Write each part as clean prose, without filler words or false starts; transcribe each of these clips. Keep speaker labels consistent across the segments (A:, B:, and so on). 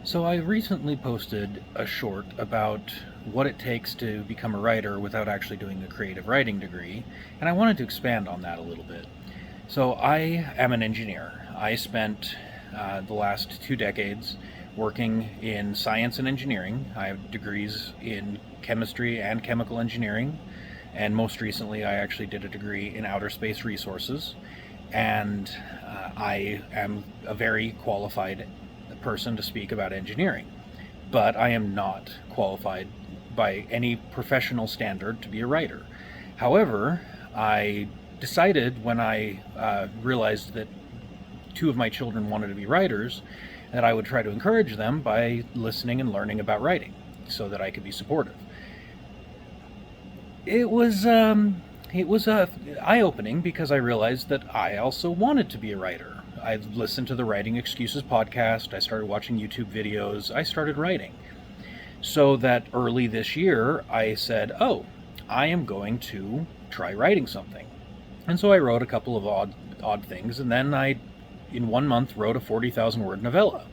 A: So I recently posted a short about what it takes to become a writer without actually doing a creative writing degree, and I wanted to expand on that a little bit. So I am an engineer. I spent the last 2 decades working in science and engineering. I have degrees in chemistry and chemical engineering, and most recently I actually did a degree in outer space resources. And I am a very qualified person to speak about engineering, but I am not qualified by any professional standard to be a writer. However, I decided when I realized that two of my children wanted to be writers that I would try to encourage them by listening and learning about writing so that I could be supportive. It was eye-opening because I realized that I also wanted to be a writer. I listened to the Writing Excuses podcast, I started watching YouTube videos, I started writing. So that early this year, I said, oh, I am going to try writing something. And so I wrote a couple of odd things, and then I, in 1 month, wrote a 40,000 word novella.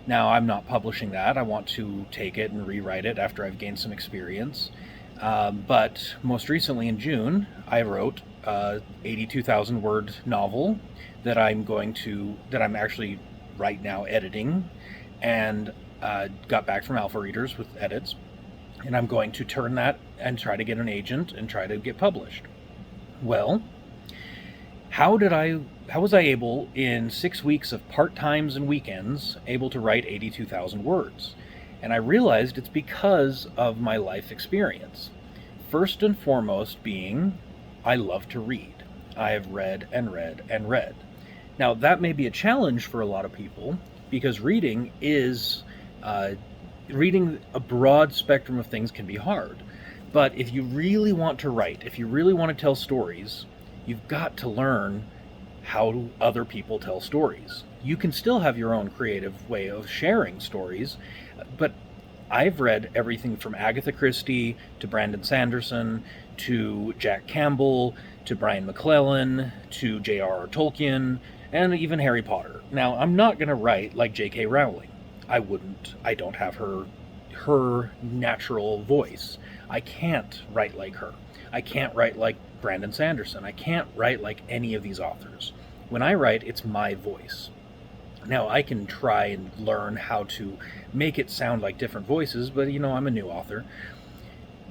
A: Now, I'm not publishing that. I want to take it and rewrite it after I've gained some experience. But most recently in June, I wrote a 82,000 word novel that I'm actually right now editing, and got back from alpha readers with edits. And I'm going to turn that and try to get an agent and try to get published. Well, how was I able in 6 weeks of part-times and weekends able to write 82,000 words? And I realized it's because of my life experience. First and foremost being, I love to read. I have read and read and read. Now, that may be a challenge for a lot of people because reading a broad spectrum of things can be hard. But if you really want to write, if you really want to tell stories, you've got to learn how other people tell stories. You can still have your own creative way of sharing stories, but I've read everything from Agatha Christie to Brandon Sanderson to Jack Campbell to Brian McClellan to J.R.R. Tolkien and even Harry Potter. Now, I'm not going to write like J.K. Rowling. I wouldn't. I don't have her natural voice. I can't write like her. I can't write like Brandon Sanderson. I can't write like any of these authors. When I write, it's my voice. Now, I can try and learn how to make it sound like different voices, but I'm a new author.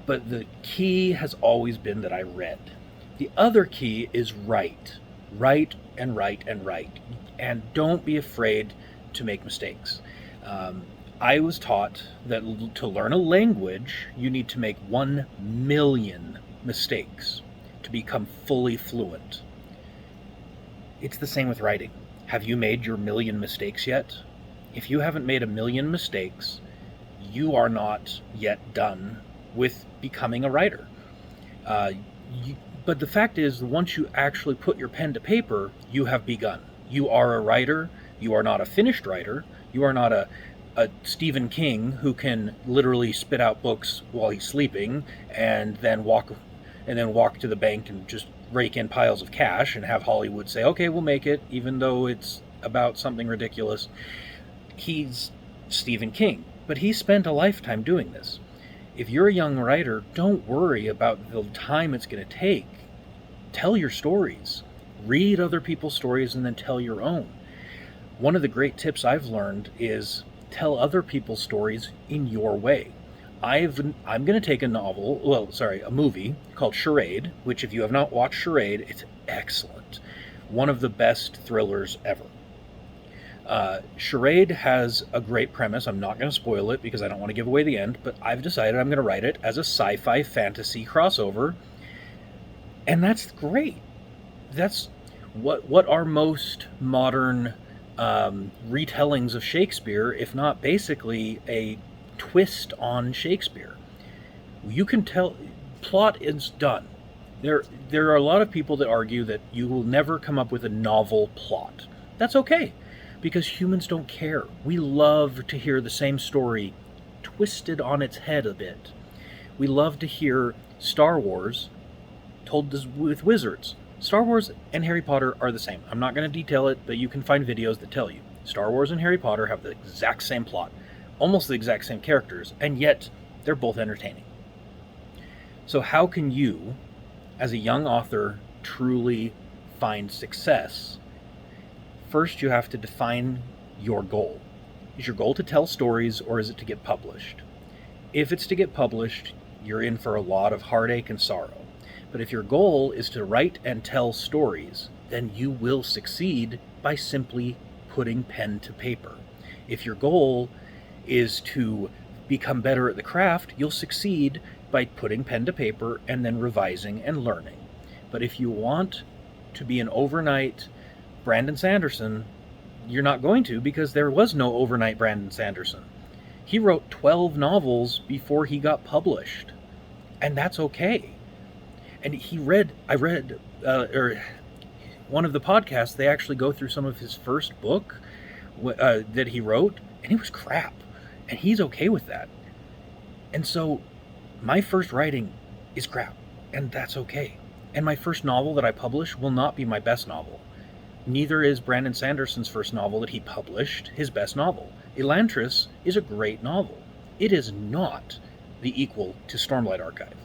A: But the key has always been that I read. The other key is write. Write and write and write. And don't be afraid to make mistakes. I was taught that to learn a language, you need to make 1 million mistakes to become fully fluent. It's the same with writing. Have you made your 1,000,000 mistakes yet? If you haven't made 1,000,000 mistakes, you are not yet done with becoming a writer. But the fact is, once you actually put your pen to paper, you have begun. You are a writer. You are not a finished writer. You are not a Stephen King who can literally spit out books while he's sleeping and then walk to the bank and just rake in piles of cash and have Hollywood say, okay, we'll make it, even though it's about something ridiculous. He's Stephen King, but he spent a lifetime doing this. If you're a young writer, don't worry about the time it's going to take. Tell your stories. Read other people's stories and then tell your own. One of the great tips I've learned is tell other people's stories in your way. I'm going to take a movie called Charade, which if you have not watched Charade, it's excellent. One of the best thrillers ever. Charade has a great premise. I'm not going to spoil it because I don't want to give away the end, but I've decided I'm going to write it as a sci-fi fantasy crossover, and that's great. That's what are most modern retellings of Shakespeare, if not basically a twist on Shakespeare. You can tell plot is done. There are a lot of people that argue that you will never come up with a novel plot. That's okay, because humans don't care. We love to hear the same story twisted on its head a bit. We love to hear Star Wars told with wizards. Star Wars and Harry Potter are the same. I'm not going to detail it, but you can find videos that tell you. Star Wars and Harry Potter have the exact same plot. almost the exact same characters, and yet they're both entertaining. So how can you, as a young author, truly find success? First, you have to define your goal. Is your goal to tell stories, or is it to get published? If it's to get published, you're in for a lot of heartache and sorrow. But if your goal is to write and tell stories, then you will succeed by simply putting pen to paper. If your goal is to become better at the craft, you'll succeed by putting pen to paper and then revising and learning. But if you want to be an overnight Brandon Sanderson, you're not going to, because there was no overnight Brandon Sanderson. He wrote 12 novels before he got published, and that's okay. And I read one of the podcasts, they actually go through some of his first book that he wrote, and it was crap. And he's okay with that. And so my first writing is crap, and that's okay. And my first novel that I publish will not be my best novel. Neither is Brandon Sanderson's first novel that he published his best novel. Elantris is a great novel. It is not the equal to Stormlight Archive.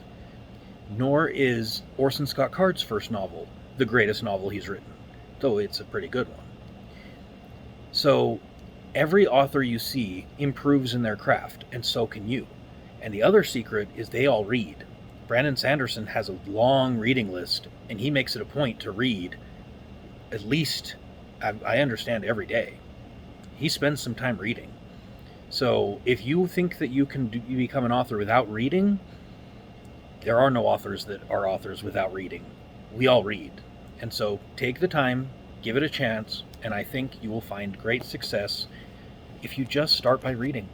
A: Nor is Orson Scott Card's first novel the greatest novel he's written, though it's a pretty good one. So every author you see improves in their craft, and so can you. And the other secret is they all read. Brandon Sanderson has a long reading list, and he makes it a point to read at least, I understand, every day. He spends some time reading. So if you think that you can become an author without reading, there are no authors that are authors without reading. We all read. And so take the time, give it a chance, and I think you will find great success if you just start by reading.